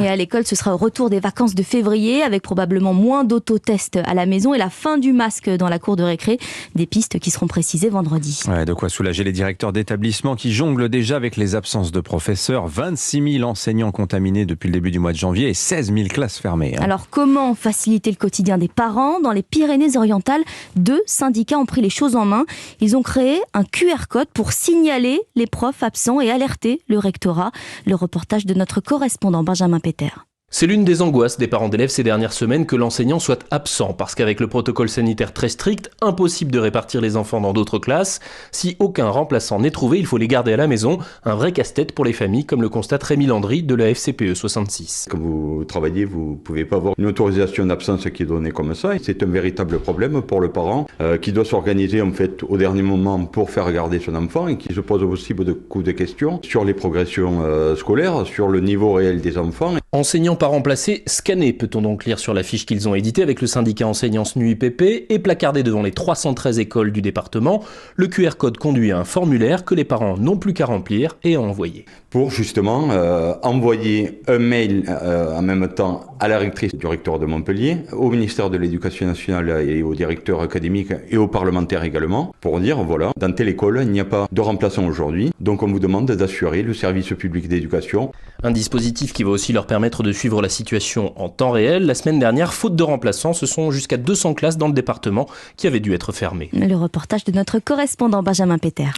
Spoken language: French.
Et à l'école, ce sera au retour des vacances de février, avec probablement moins d'autotests à la maison et la fin du masque dans la cour de récré. Des pistes qui seront précisées vendredi. Ouais, de quoi soulager les directeurs d'établissements qui jonglent déjà avec les absences de professeurs. 26 000 enseignants contaminés depuis le début du mois de janvier et 16 000 classes fermées. Alors comment faciliter le quotidien des parents ? Dans les Pyrénées-Orientales, 2 syndicats ont pris les choses en main. Ils ont créé un QR code pour signaler les profs absents et alerter le rectorat. Le reportage de notre correspondant Benjamin Péter. C'est l'une des angoisses des parents d'élèves ces dernières semaines que l'enseignant soit absent, parce qu'avec le protocole sanitaire très strict, impossible de répartir les enfants dans d'autres classes. Si aucun remplaçant n'est trouvé, il faut les garder à la maison. Un vrai casse-tête pour les familles, comme le constate Rémi Landry de la FCPE 66. Quand vous travaillez, vous ne pouvez pas avoir une autorisation d'absence qui est donnée comme ça. Et c'est un véritable problème pour le parent qui doit s'organiser en fait au dernier moment pour faire garder son enfant et qui se pose aussi beaucoup de questions sur les progressions scolaires, sur le niveau réel des enfants. Enseignants pas remplacés, scannés, peut-on donc lire sur la fiche qu'ils ont éditée avec le syndicat enseignants SNUIPP et placardé devant les 313 écoles du département. Le QR code conduit à un formulaire que les parents n'ont plus qu'à remplir et à envoyer. Pour justement envoyer un mail en même temps à la rectrice du rectorat de Montpellier, au ministère de l'Éducation nationale et au directeur académique et aux parlementaires également, pour dire voilà, dans telle école, il n'y a pas de remplaçant aujourd'hui, donc on vous demande d'assurer le service public d'éducation. Un dispositif qui va aussi leur permettre de suivre la situation en temps réel. La semaine dernière, faute de remplaçants, ce sont jusqu'à 200 classes dans le département qui avaient dû être fermées. Le reportage de notre correspondant Benjamin Péter.